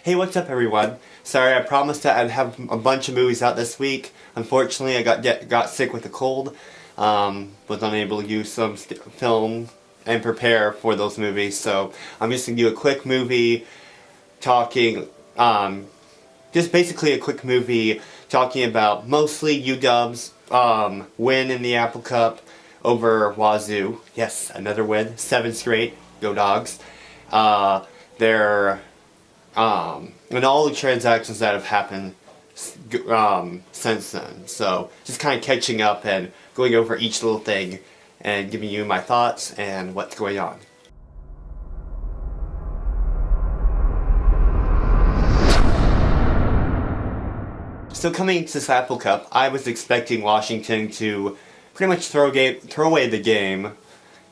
Hey, what's up everyone? Sorry, I promised that I'd have a bunch of movies out this week. Unfortunately, I got sick with a cold. Was unable to use some film and prepare for those movies, so I'm just going to do a quick movie talking, just basically a quick movie talking about mostly UW's win in the Apple Cup over WSU. Yes, another win, 7 straight, go Dogs. Their and all the transactions that have happened since then. So just kind of catching up and going over each little thing and giving you my thoughts and what's going on. So coming into this Apple Cup, I was expecting Washington to pretty much throw away the game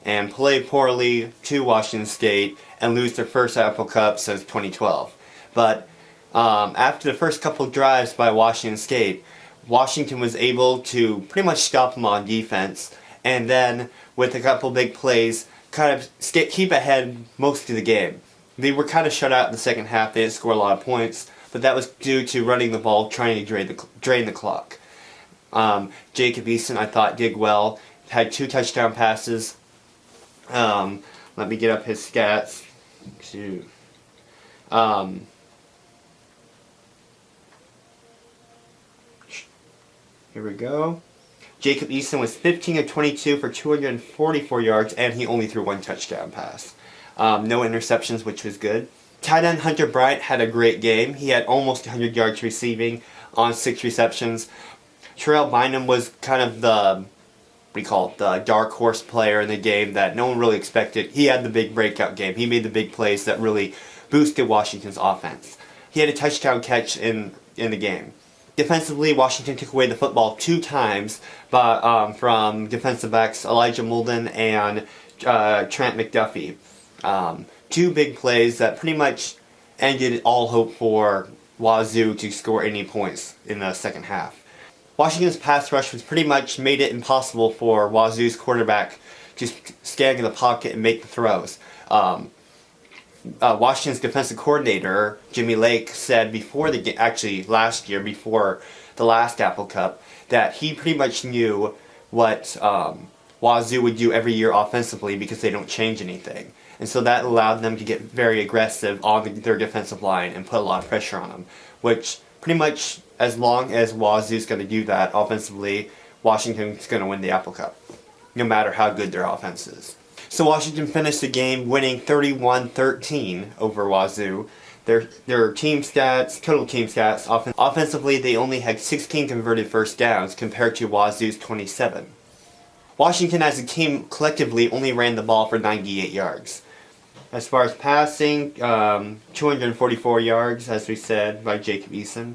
and play poorly to Washington State and lose their first Apple Cup since 2012. But after the first couple drives by Washington State, Washington was able to pretty much stop them on defense, and then with a couple big plays, kind of keep ahead most of the game. They were kind of shut out in the second half. They didn't score a lot of points, but that was due to running the ball, trying to drain the clock. Jacob Eason, I thought, did well. Had 2 touchdown passes. Let me get up his stats. Here we go. Jacob Eason was 15 of 22 for 244 yards, and he only threw 1 touchdown pass. No interceptions, which was good. Tight end Hunter Bryant had a great game. He had almost 100 yards receiving on 6 receptions. Terrell Bynum was kind of the dark horse player in the game that no one really expected. He had the big breakout game. He made the big plays that really boosted Washington's offense. He had a touchdown catch in the game. Defensively, Washington took away the football 2 times from defensive backs Elijah Molden and Trent McDuffie. 2 big plays that pretty much ended all hope for Wazoo to score any points in the second half. Washington's pass rush was pretty much made it impossible for Wazoo's quarterback to scan in the pocket and make the throws. Washington's defensive coordinator, Jimmy Lake, said last year, before the last Apple Cup, that he pretty much knew what Wazoo would do every year offensively because they don't change anything. And so that allowed them to get very aggressive on their defensive line and put a lot of pressure on them, which pretty much, as long as Wazoo's going to do that offensively, Washington's going to win the Apple Cup, no matter how good their offense is. So Washington finished the game winning 31-13 over Wazoo. Their total team stats, offensively they only had 16 converted first downs compared to Wazoo's 27. Washington as a team collectively only ran the ball for 98 yards. As far as passing, 244 yards, as we said, by Jacob Eason.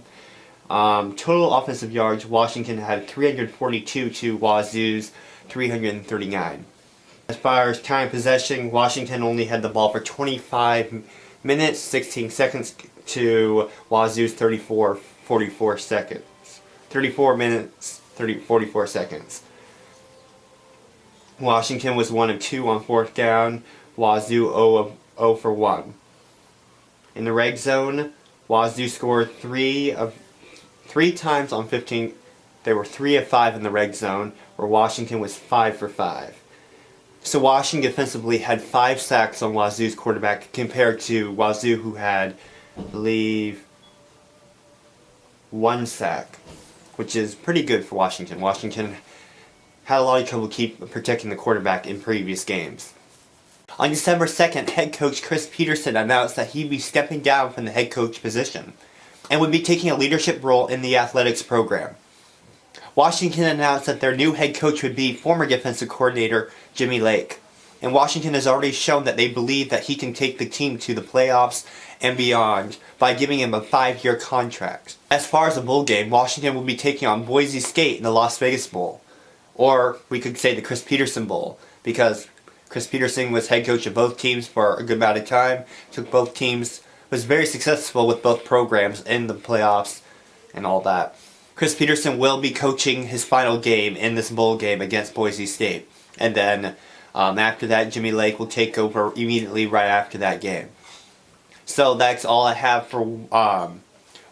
Total offensive yards, Washington had 342 to Wazoo's 339. As far as time possession, Washington only had the ball for 25 minutes, 16 seconds to Wazoo's 44 seconds. 34 minutes, 44 seconds. Washington was 1 of 2 on 4th down. Wazoo 0 for 1. In the red zone, Wazoo scored 3 times on 15. They were 3 of 5 in the red zone, where Washington was 5 for 5. So Washington defensively had 5 sacks on Wazoo's quarterback compared to Wazoo, who had, I believe, 1 sack, which is pretty good for Washington. Washington had a lot of trouble protecting the quarterback in previous games. On December 2nd, head coach Chris Peterson announced that he'd be stepping down from the head coach position and would be taking a leadership role in the athletics program. Washington announced that their new head coach would be former defensive coordinator Jimmy Lake, and Washington has already shown that they believe that he can take the team to the playoffs and beyond by giving him a 5-year contract. As far as the bowl game, Washington will be taking on Boise State in the Las Vegas Bowl, or we could say the Chris Peterson Bowl, because Chris Peterson was head coach of both teams for a good amount of time, was very successful with both programs in the playoffs and all that. Chris Peterson will be coaching his final game in this bowl game against Boise State. And then after that, Jimmy Lake will take over immediately right after that game. So that's all I have for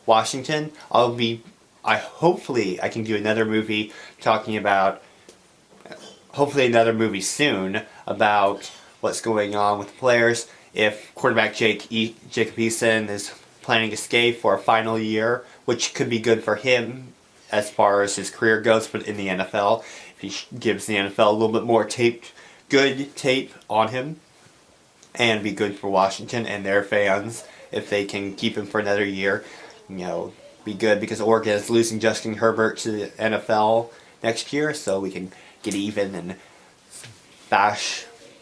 Washington. Hopefully I can do another movie talking about, hopefully another movie soon about what's going on with the players. If quarterback Jacob Eason is planning to stay for a final year, which could be good for him as far as his career goes, but in the NFL, if he gives the NFL a little bit more good tape on him, and be good for Washington and their fans if they can keep him for another year. Be good because Oregon is losing Justin Herbert to the NFL next year, so we can get even and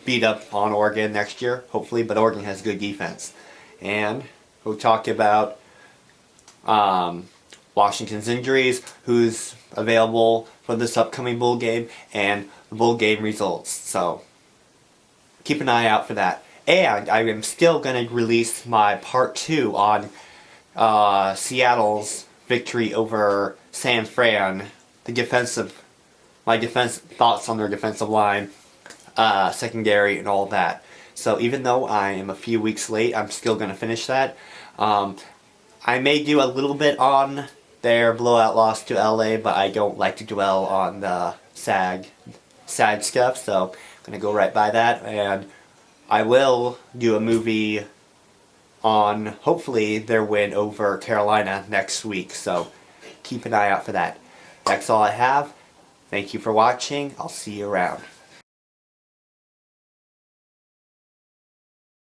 beat up on Oregon next year, hopefully. But Oregon has good defense. And we'll talk about Washington's injuries, who's available for this upcoming bowl game, and the bowl game results. So keep an eye out for that. And I am still going to release my part 2 on Seattle's victory over San Fran, my defense thoughts on their defensive line, secondary, and all that. So even though I am a few weeks late, I'm still going to finish that. I may do a little bit on their blowout loss to LA, but I don't like to dwell on the sad stuff, so I'm going to go right by that. And I will do a movie on, hopefully, their win over Carolina next week. So keep an eye out for that. That's all I have. Thank you for watching. I'll see you around.